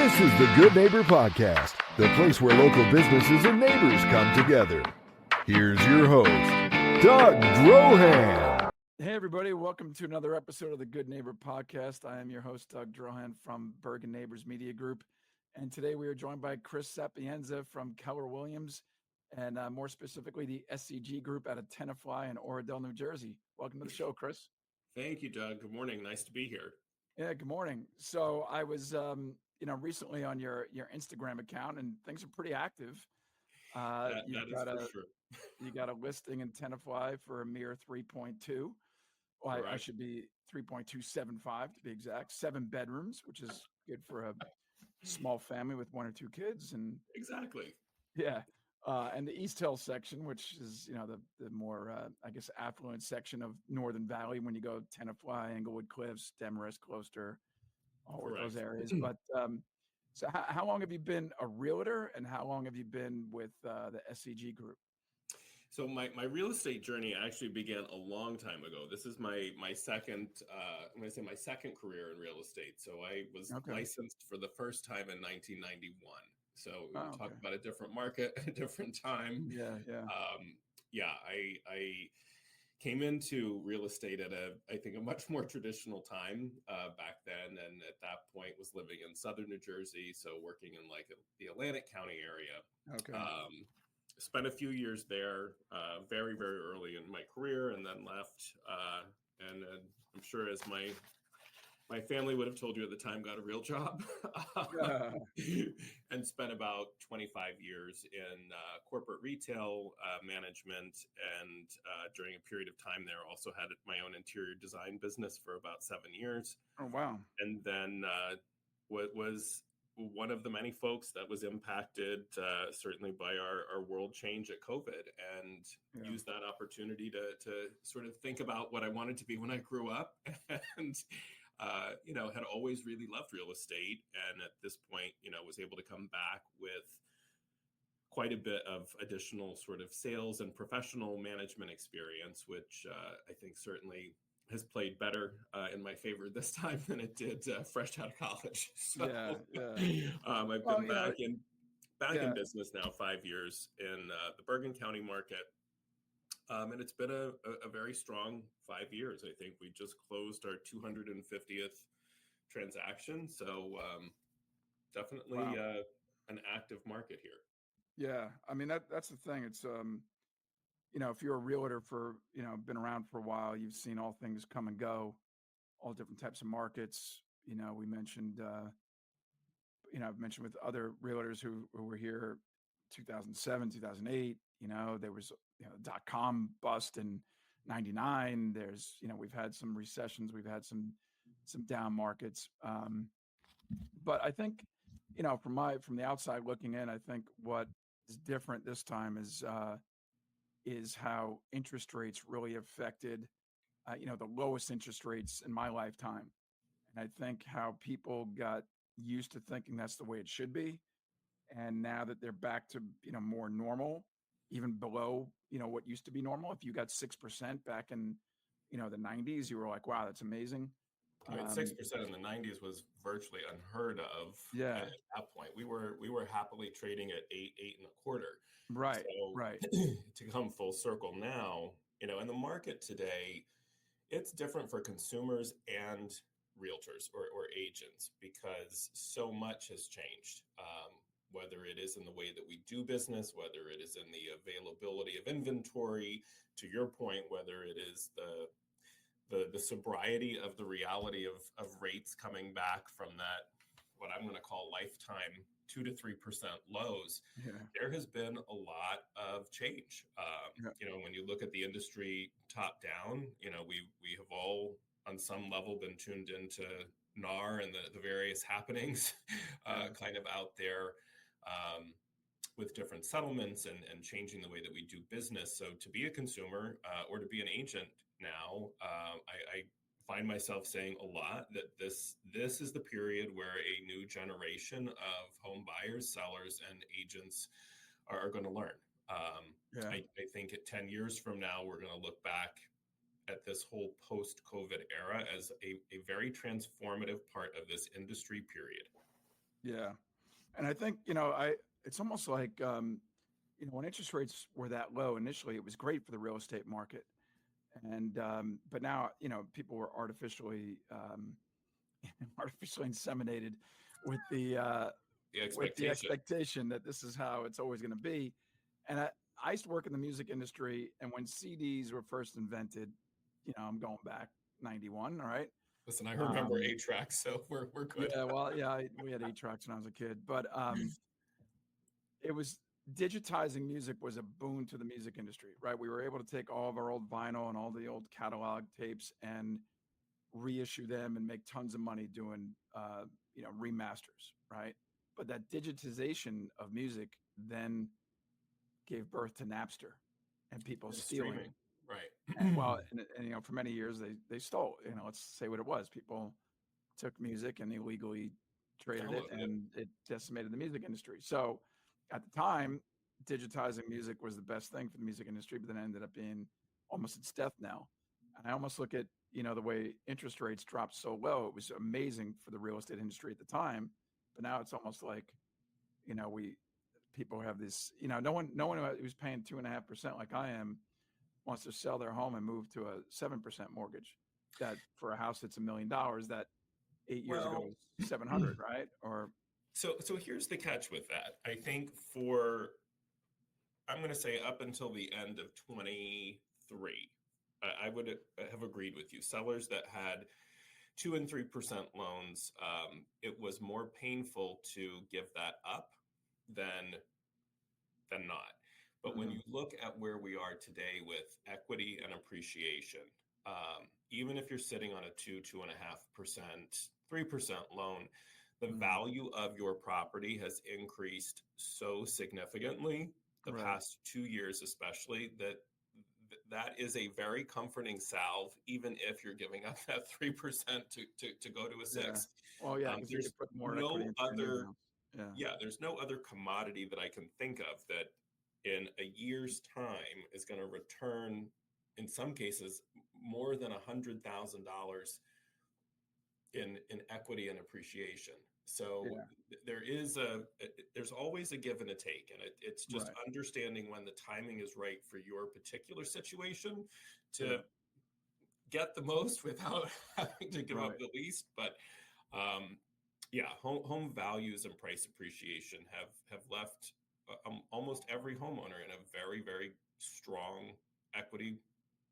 This is the Good Neighbor Podcast, the place where local businesses and neighbors come together. Here's your host, Doug Drohan. Hey, everybody. Welcome to another episode of the Good Neighbor Podcast. I am your host, Doug Drohan from Bergen Neighbors Media Group. And today we are joined by Chris Sapienza from Keller Williams, and more specifically, the SCG Group out of Tenafly in Oradell, New Jersey. Welcome to the show, Chris. Thank you, Doug. Good morning. Nice to be here. Yeah, good morning. So I was, recently on your Instagram account, and things are pretty active. That is for sure. You got a listing in Tenafly for a mere 3.2. Well, I should be 3.275 to be exact. 7 bedrooms, which is good for a small family with 1 or 2 kids. And exactly. Yeah. And the East Hill section, which is, the more, affluent section of Northern Valley when you go Tenafly, Englewood Cliffs, Demarest, Gloucester, all of those areas. But so how long have you been a realtor, and how long have you been with the SCG Group? So my real estate journey actually began a long time ago. This is my second, I'm going to say my second career in real estate. So I was licensed for the first time in 1991. So we talk about a different market, a different time. I came into real estate at I think a much more traditional time back then. And at that point was living in Southern New Jersey. So working in like the Atlantic County area. Spent a few years there very, very early in my career, and then left. And I'm sure, as my family would have told you at the time, got a real job and spent about 25 years in corporate retail management. And during a period of time there, also had my own interior design business for about 7 years. Oh, wow. And then was one of the many folks that was impacted certainly by our world change at COVID, and used that opportunity to sort of think about what I wanted to be when I grew up. And had always really loved real estate. And at this point, was able to come back with quite a bit of additional sort of sales and professional management experience, which I think certainly has played better in my favor this time than it did fresh out of college. So I've been back in business now 5 years in the Bergen County market. And it's been a very strong 5 years. I think we just closed our 250th transaction. So definitely an active market here. Yeah. I mean, that's the thing. It's, if you're a realtor for, been around for a while, you've seen all things come and go, all different types of markets. We mentioned, I've mentioned with other realtors who were here 2007, 2008, there was .com bust in 99. There's, we've had some recessions, we've had some down markets. But I think, from the outside looking in, I think what is different this time is how interest rates really affected, the lowest interest rates in my lifetime. And I think how people got used to thinking that's the way it should be. And now that they're back to, more normal, even below, what used to be normal. If you got 6% back in, the 90s, you were like, wow, that's amazing. I mean, 6% in the 90s was virtually unheard of. At that point. We were happily trading at 8.25. Right. So, right. To come full circle now, in the market today, it's different for consumers and realtors or agents, because so much has changed. Whether it is in the way that we do business, whether it is in the availability of inventory, to your point, whether it is the sobriety of the reality of rates coming back from that, what I'm going to call lifetime 2 to 3% lows, there has been a lot of change. When you look at the industry top down, we have all on some level been tuned into NAR and the various happenings kind of out there. With different settlements and changing the way that we do business. So to be a consumer or to be an agent now, I find myself saying a lot that this is the period where a new generation of home buyers, sellers, and agents are going to learn. I think at 10 years from now, we're going to look back at this whole post-COVID era as a very transformative part of this industry period. Yeah. And I think, it's almost like, when interest rates were that low initially, it was great for the real estate market. And, but now, people were artificially inseminated with The with the expectation. expectation that this is how it's always going to be. And I used to work in the music industry, and when CDs were first invented, I'm going back 91, all right? Listen, I remember Um, 8 tracks, so we're good. yeah, well, yeah, we had 8 tracks when I was a kid, but it was digitizing music was a boon to the music industry, right? We were able to take all of our old vinyl and all the old catalog tapes and reissue them and make tons of money doing remasters, right? But that digitization of music then gave birth to Napster and people And stealing. streaming, right? Well, and for many years they stole. Let's say what it was. People took music and illegally traded it, Downloaded it. and it decimated the music industry. So at the time, digitizing music was the best thing for the music industry, but then it ended up being almost its death now. And I almost look at, the way interest rates dropped so low. It was amazing for the real estate industry at the time, but now it's almost like, we people have this, no one who's paying 2.5% like I am wants to sell their home and move to a 7% mortgage. That for a house that's $1 million, that 8 years ago Well, was 700, right? Or so here's the catch with that. I think I'm going to say up until the end of 23, I would have agreed with you. Sellers that had 2 and 3% loans, it was more painful to give that up than not. But when you look at where we are today with equity and appreciation, even if you're sitting on a 2.5%, 3% loan, the value of your property has increased so significantly the right, past 2 years, especially that is a very comforting salve, even if you're giving up that 3% to go to a yeah. 6. Well, yeah, because you There's could put more equity no into your new other house. Yeah, yeah, there's no other commodity that I can think of that in a year's time is going to return, in some cases, more than $100,000 in equity and appreciation. So yeah, there's always a give and a take, and it's just right, understanding when the timing is right for your particular situation yeah, to get the most without having to give right, up the least. But yeah, home values and price appreciation have left almost every homeowner in a very, very strong equity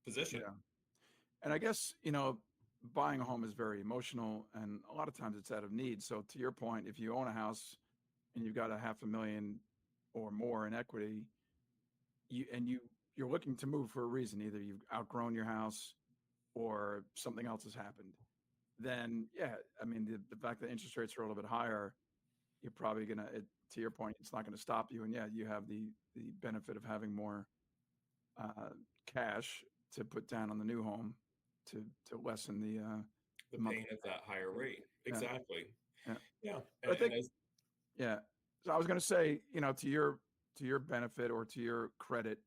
position. yeah. And I guess, buying a home is very emotional, and a lot of times it's out of need. So to your point, if you own a house and you've got a 500,000 or more in equity, you're looking to move for a reason. Either you've outgrown your house or something else has happened. Then yeah, I mean the fact that interest rates are a little bit higher, you're probably to your point, it's not going to stop you. And yeah, you have the benefit of having more uh, cash to put down on the new home to lessen The the monthly pain of that higher payment. rate. Yeah, Exactly. yeah. Yeah. But I think And as yeah. So I was going to say, to your benefit or to your credit,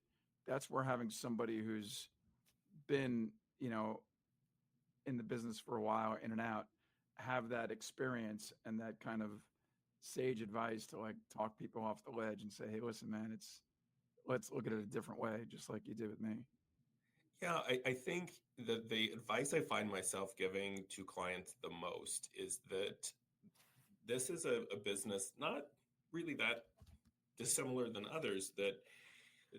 that's where having somebody who's been, in the business for a while, in and out, have that experience and that kind of sage advice to like talk people off the ledge and say, hey, listen, man, let's look at it a different way, just like you did with me. Yeah, I think that the advice I find myself giving to clients the most is that this is a business not really that dissimilar than others, that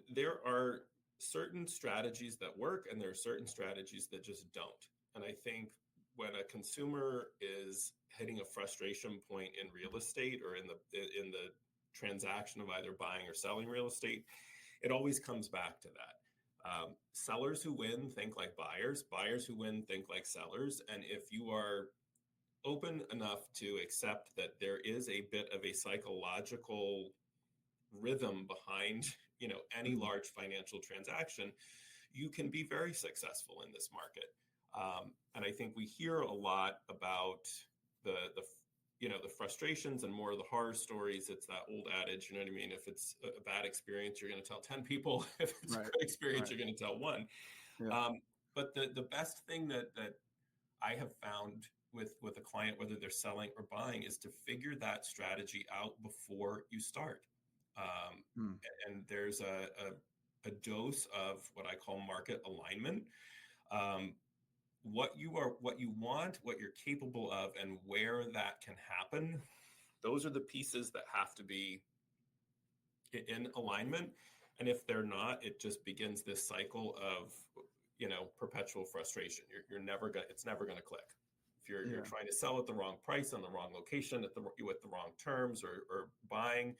there are certain strategies that work and there are certain strategies that just don't. And I think when a consumer is hitting a frustration point in real estate or in the transaction of either buying or selling real estate, it always comes back to that. Sellers who win think like buyers, buyers who win think like sellers. And if you are open enough to accept that there is a bit of a psychological rhythm behind, any Mm, large financial transaction, you can be very successful in this market. And I think we hear a lot about the frustrations and more of the horror stories. It's that old adage, you know what I mean? If it's a bad experience, you're going to tell 10 people. If it's a right, good experience, right. you're going to tell one. Yeah. But the best thing that I have found with a client, whether they're selling or buying, is to figure that strategy out before you start. Mm. And there's a dose of what I call market alignment. Um, what you want, what you're capable of, and where that can happen. Those are the pieces that have to be in alignment. And if they're not, it just begins this cycle of, perpetual frustration. It's never gonna click. If you're Yeah. trying to sell at the wrong price on the wrong location with the wrong terms, or buying,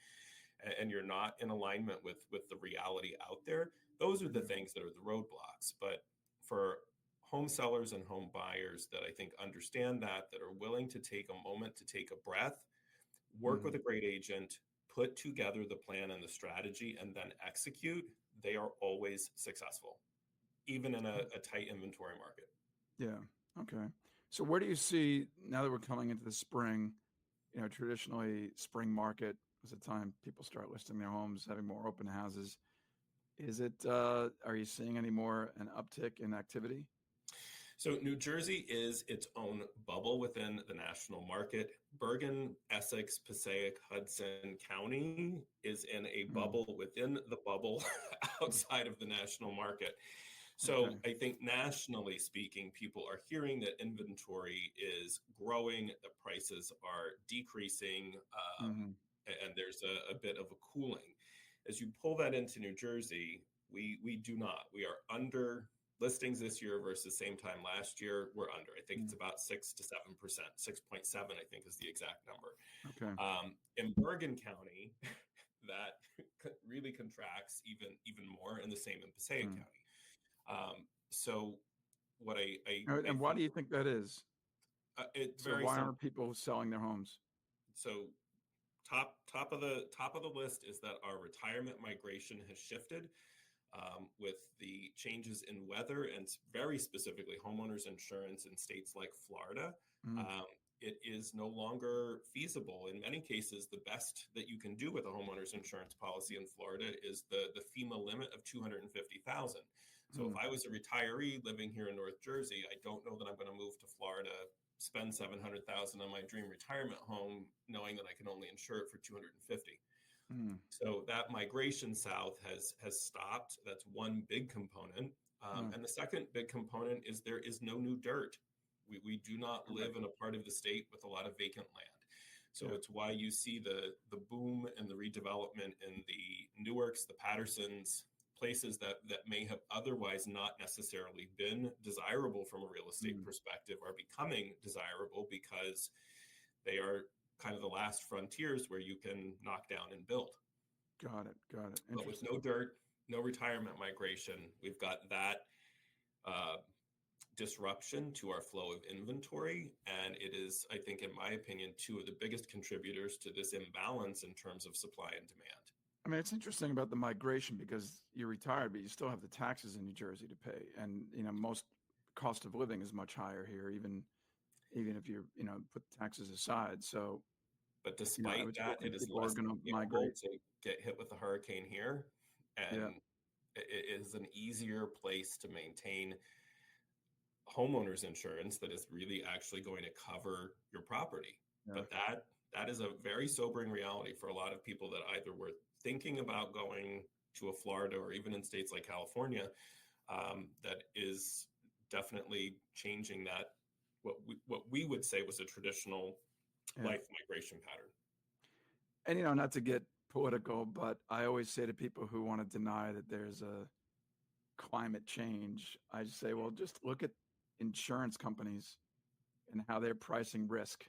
and you're not in alignment with the reality out there, those are the things that are the roadblocks. But for home sellers and home buyers that I think understand that are willing to take a moment to take a breath, work with a great agent, put together the plan and the strategy, and then execute, they are always successful, even in a tight inventory market. Yeah. Okay. So where do you see, now that we're coming into the spring, traditionally spring market is a time people start listing their homes, having more open houses. Are you seeing any more an uptick in activity? So New Jersey is its own bubble within the national market. Bergen, Essex, Passaic, Hudson County is in a bubble within the bubble outside of the national market. So Okay. I think nationally speaking, people are hearing that inventory is growing, that prices are decreasing, and there's a bit of a cooling. As you pull that into New Jersey, we do not. We are under listings this year versus same time last year. We're under. I think it's about 6 to 7%. 6.7, I think, is the exact number. Okay. In Bergen County, that really contracts even more, and the same in Passaic County. So what And why do you think that is? It's So very why simple. aren't people selling their homes? So top of the list is that our retirement migration has shifted with the changes in weather, and very specifically homeowners insurance in states like Florida. It is no longer feasible. In many cases, the best that you can do with a homeowner's insurance policy in Florida is the FEMA limit of $250,000. So if I was a retiree living here in North Jersey, I don't know that I'm going to move to Florida, spend $700,000 on my dream retirement home, knowing that I can only insure it for $250,000. So that migration south has stopped. That's one big component. And the second big component is there is no new dirt. We do not live in a part of the state with a lot of vacant land. So it's why you see the boom and the redevelopment in the Newarks, the Pattersons, places that may have otherwise not necessarily been desirable from a real estate perspective are becoming desirable because they are kind of the last frontiers where you can knock down and build. Got it. But with no dirt, no retirement migration, we've got that disruption to our flow of inventory. And it is, I think, in my opinion, two of the biggest contributors to this imbalance in terms of supply and demand. I mean, it's interesting about the migration because you're retired, but you still have the taxes in New Jersey to pay. And, most cost of living is much higher here, even if you put taxes aside. So, but despite that, it is less than able to get hit with a hurricane here. And it is an easier place to maintain homeowners insurance that is really actually going to cover your property. But that is a very sobering reality for a lot of people that either were thinking about going to a Florida or even in states like California, that is definitely changing that what we would say was a traditional life migration pattern. And not to get political, but I always say to people who want to deny that there's a climate change, I just say, well, just look at insurance companies and how they're pricing risk.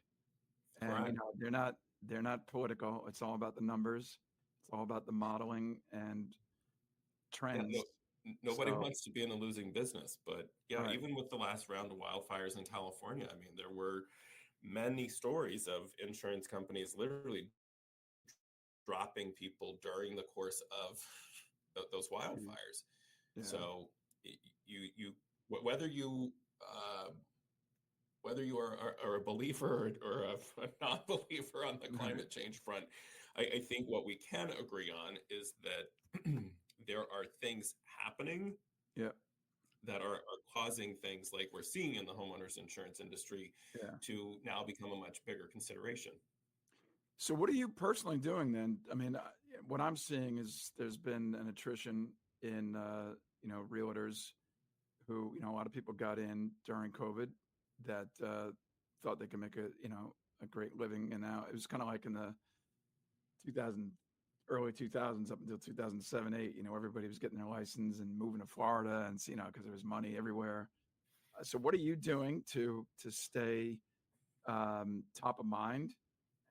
And they're not political. It's all about the numbers. It's all about the modeling and trends. Nobody wants to be in a losing business, but even with the last round of wildfires in California, I mean, there were many stories of insurance companies literally dropping people during the course of those wildfires. So you whether you are a believer or a non-believer on the climate change front, I think what we can agree on is that there are things happening that are causing things like we're seeing in the homeowners insurance industry Yeah. to now become a much bigger consideration. So what are you personally doing then? I mean, what I'm seeing is there's been an attrition in, realtors who, a lot of people got in during COVID that thought they could make a great living. And now it was kind of like in the 2000, early 2000s up until 2007, 8, everybody was getting their license and moving to Florida and, because there was money everywhere. So what are you doing to stay top of mind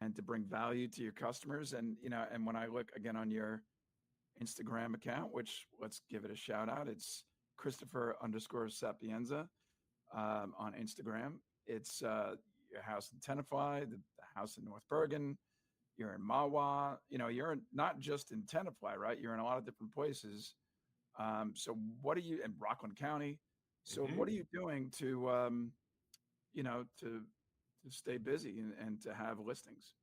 and to bring value to your customers? And, and when I look again on your Instagram account, which let's give it a shout out, it's Christopher_Sapienza on Instagram. It's your house in Tenafly, the house in North Bergen. You're in Mawa. You're not just in Tenafly, right? You're in a lot of different places. So what are you in Rockland County? So what are you doing to, to stay busy and to have listings?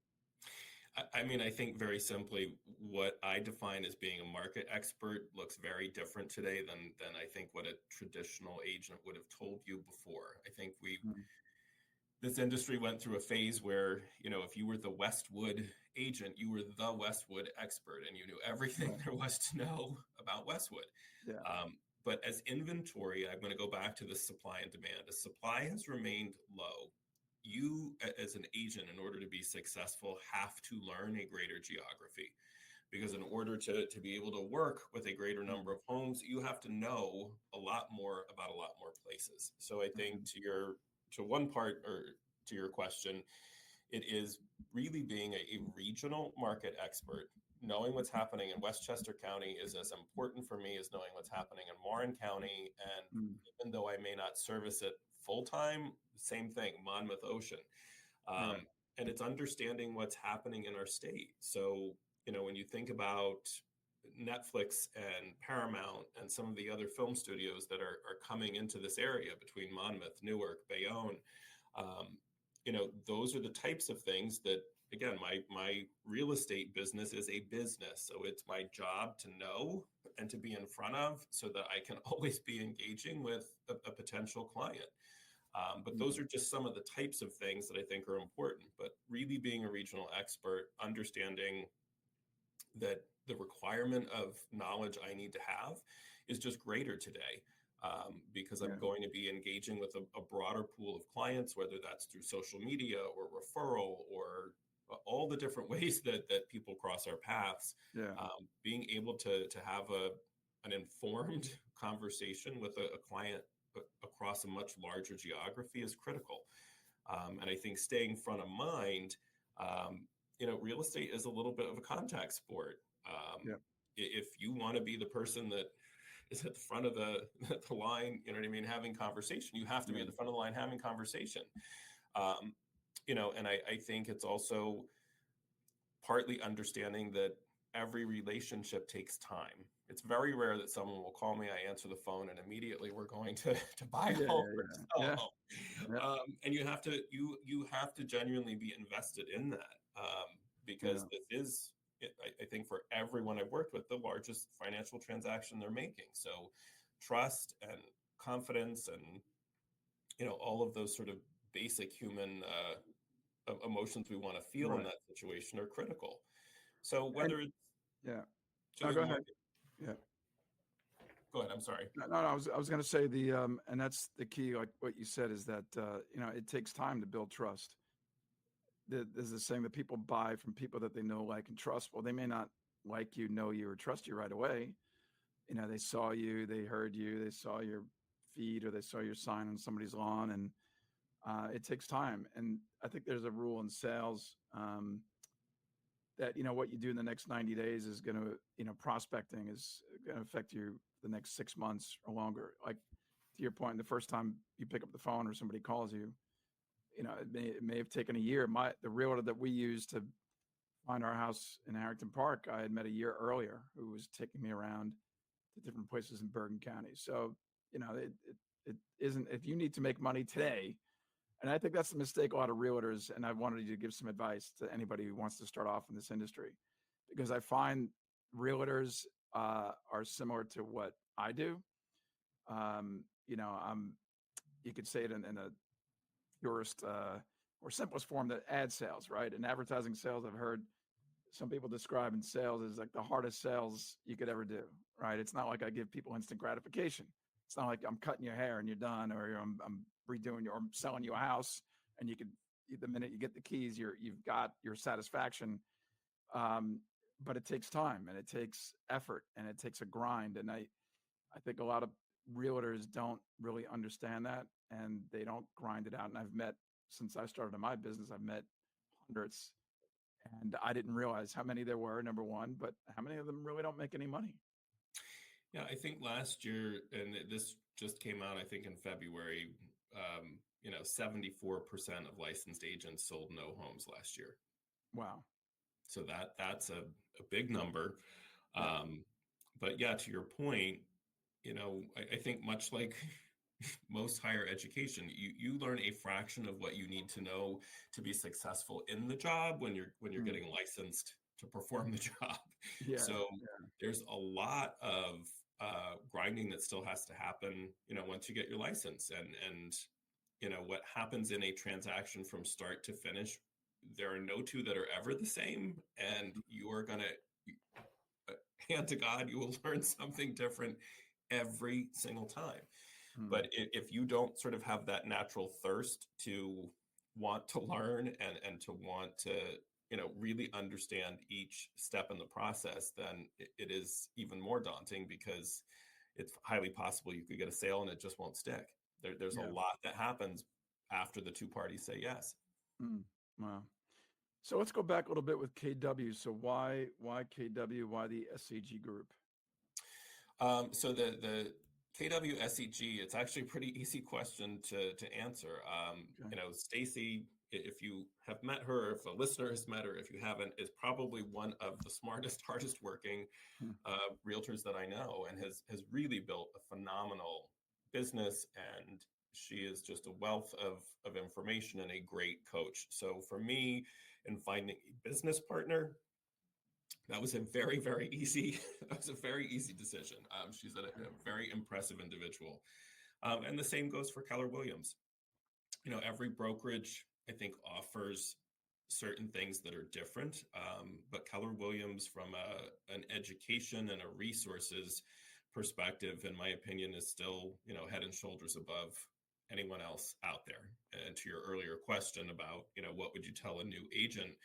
I mean, I think very simply, what I define as being a market expert looks very different today than I think what a traditional agent would have told you before. I think this industry went through a phase where, if you were the Westwood agent, you were the Westwood expert and you knew everything there was to know about Westwood. Yeah. But as inventory, I'm going to go back to the supply and demand. As supply has remained low, you as an agent, in order to be successful, have to learn a greater geography. Because in order to be able to work with a greater number of homes, you have to know a lot more about a lot more places. So I think to one part, or to your question, it is really being a regional market expert. Knowing what's happening in Westchester County is as important for me as knowing what's happening in Warren County. And even though I may not service it full time, same thing, Monmouth Ocean. And it's understanding what's happening in our state. So, when you think about Netflix and Paramount and some of the other film studios that are coming into this area between Monmouth, Newark, Bayonne, those are the types of things that, again, my real estate business is a business. So it's my job to know and to be in front of so that I can always be engaging with a potential client. But those are just some of the types of things that I think are important. But really being a regional expert, understanding that the requirement of knowledge I need to have is just greater today. Because I'm going to be engaging with a broader pool of clients, whether that's through social media or referral or all the different ways that people cross our paths. Being able to have an informed conversation with a client across a much larger geography is critical. And I think staying front of mind, real estate is a little bit of a contact sport. If you want to be the person that is at the front of the line, having conversation, you have to be at the front of the line having conversation. And I think it's also partly understanding that every relationship takes time. It's very rare that someone will call me, I answer the phone, and immediately we're going to buy a home or sell a home. And you have to genuinely be invested in that, because this is, I think, for everyone I've worked with, the largest financial transaction they're making. So trust and confidence and, all of those sort of basic human emotions we want to feel in that situation are critical. So whether it's go ahead. Go ahead. I'm sorry. No, I was going to say and that's the key. Like what you said is that, it takes time to build trust. There's this saying that people buy from people that they know, like, and trust. Well, they may not like you, know you, or trust you right away. They saw you, they heard you, they saw your feed, or they saw your sign on somebody's lawn, and it takes time. And I think there's a rule in sales that, what you do in the next 90 days is going to, prospecting is going to affect you the next 6 months or longer. Like, to your point, the first time you pick up the phone or somebody calls you, it may have taken a year. The realtor that we used to find our house in Harrington Park, I had met a year earlier, who was taking me around to different places in Bergen County. So, it isn't, if you need to make money today, and I think that's the mistake a lot of realtors, and I wanted you to give some advice to anybody who wants to start off in this industry, because I find realtors are similar to what I do. you could say it in a purest or simplest form, that ad sales, right? And advertising sales, I've heard some people describe in sales as like the hardest sales you could ever do, right? It's not like I give people instant gratification. It's not like I'm cutting your hair and you're done, or I'm redoing or I'm selling you a house and the minute you get the keys, you've got your satisfaction. Um, but it takes time and it takes effort and it takes a grind. And I think a lot of realtors don't really understand that, and they don't grind it out. And since I started in my business, I've met hundreds, and I didn't realize how many there were, number one, but how many of them really don't make any money. Yeah, I think last year, and this just came out, I think in February, 74% of licensed agents sold no homes last year. Wow. So that's a big number. Yeah. But yeah, to your point, I think much like most higher education, you learn a fraction of what you need to know to be successful in the job when you're getting licensed to perform the job. Yeah. So there's a lot of grinding that still has to happen, once you get your license, and what happens in a transaction from start to finish. There are no two that are ever the same, and you are going to, hand to God, you will learn something different every single time. But if you don't sort of have that natural thirst to want to learn and to want to, really understand each step in the process, then it is even more daunting, because it's highly possible you could get a sale and it just won't stick. There's a lot that happens after the two parties say yes. Wow. So let's go back a little bit with KW. So why KW? Why the SCG group? So the KW SEG, it's actually a pretty easy question to answer. Stacy, if you have met her, if a listener has met her, if you haven't, is probably one of the smartest, hardest working realtors that I know, and has really built a phenomenal business. And she is just a wealth of information and a great coach. So for me, in finding a business partner, that was a very, very easy. That was a very easy decision. She's a very impressive individual, and the same goes for Keller Williams. Every brokerage, I think, offers certain things that are different, but Keller Williams, from an education and a resources perspective, in my opinion, is still head and shoulders above anyone else out there. And to your earlier question about what would you tell a new agent,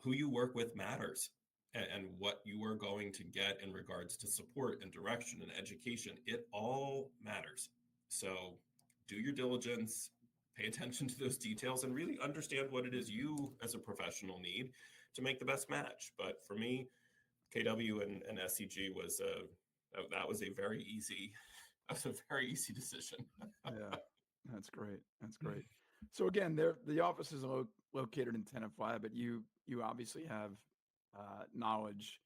who you work with matters. And what you are going to get in regards to support and direction and education, it all matters. So do your diligence, pay attention to those details, and really understand what it is you as a professional need to make the best match. But for me, KW and SCG was a very easy decision. Yeah, that's great. That's great. So again, the office is located in Tenafly, but you obviously have knowledge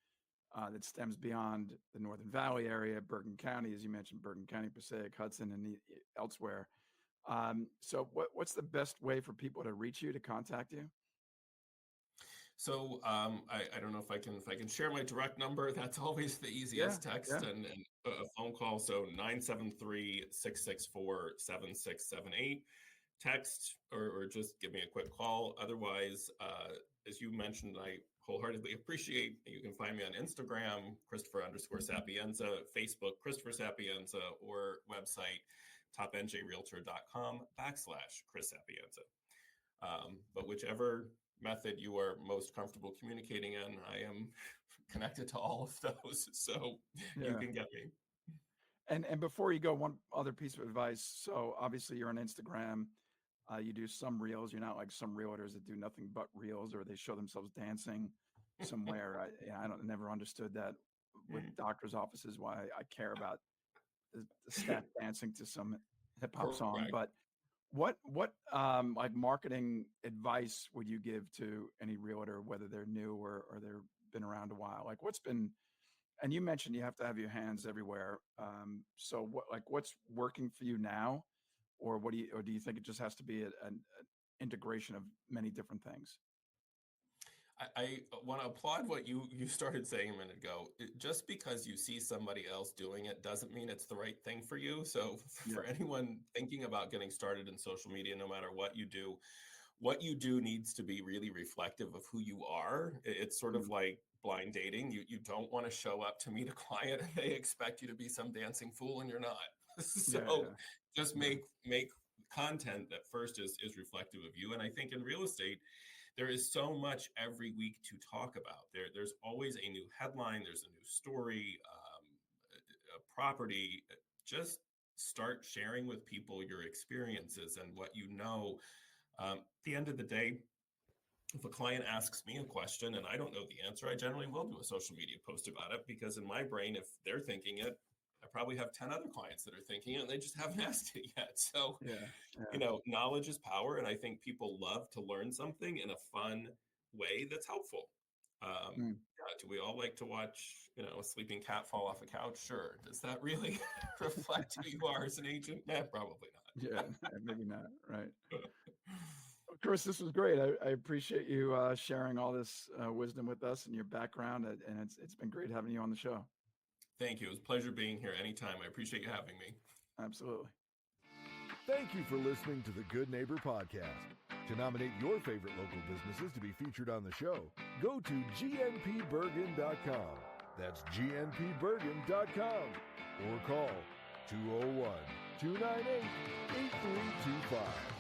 that stems beyond the Northern Valley area, Bergen County, as you mentioned, Bergen County, Passaic, Hudson, and elsewhere. So what's the best way for people to reach you, to contact you? So I don't know if I can share my direct number. That's always the easiest. Text and a phone call. So 973-664-7678. Text or just give me a quick call. Otherwise, as you mentioned, I wholeheartedly appreciate. You can find me on Instagram, Christopher_Sapienza, Facebook, Christopher Sapienza, or website, topnjrealtor.com/Chris Sapienza. But whichever method you are most comfortable communicating in, I am connected to all of those. So you can get me. And before you go, one other piece of advice. So obviously you're on Instagram. You do some reels. You're not like some realtors that do nothing but reels, or they show themselves dancing somewhere. I never understood that with doctors' offices, why I care about the staff dancing to some hip hop song. But what like marketing advice would you give to any realtor, whether they're new or they've been around a while? Like and you mentioned you have to have your hands everywhere. So what's working for you now? Or do you think it just has to be an integration of many different things? I want to applaud what you started saying a minute ago. Just because you see somebody else doing it doesn't mean it's the right thing for you. So Yeah. for anyone thinking about getting started in social media, no matter what you do needs to be really reflective of who you are. It's sort of Mm. like blind dating. You don't want to show up to meet a client and they expect you to be some dancing fool and you're not. Yeah. So just Yeah. make content that first is reflective of you. And I think in real estate, there is so much every week to talk about. There's always a new headline, there's a new story, a property. Just start sharing with people your experiences and what you know. At the end of the day, if a client asks me a question and I don't know the answer, I generally will do a social media post about it, because in my brain, if they're thinking it, I probably have 10 other clients that are thinking it and they just haven't asked it yet. So, Yeah. Yeah. knowledge is power. And I think people love to learn something in a fun way that's helpful. Mm. Yeah, do we all like to watch, a sleeping cat fall off a couch? Sure. Does that really reflect who you are as an agent? Nah, probably Yeah. Maybe not. Right. not. Chris, this was great. I appreciate you sharing all this wisdom with us and your background, and it's been great having you on the show. Thank you. It was a pleasure being here anytime. I appreciate you having me. Absolutely. Thank you for listening to the Good Neighbor Podcast. To nominate your favorite local businesses to be featured on the show, go to gnpbergen.com. That's gnpbergen.com. Or call 201-298-8325.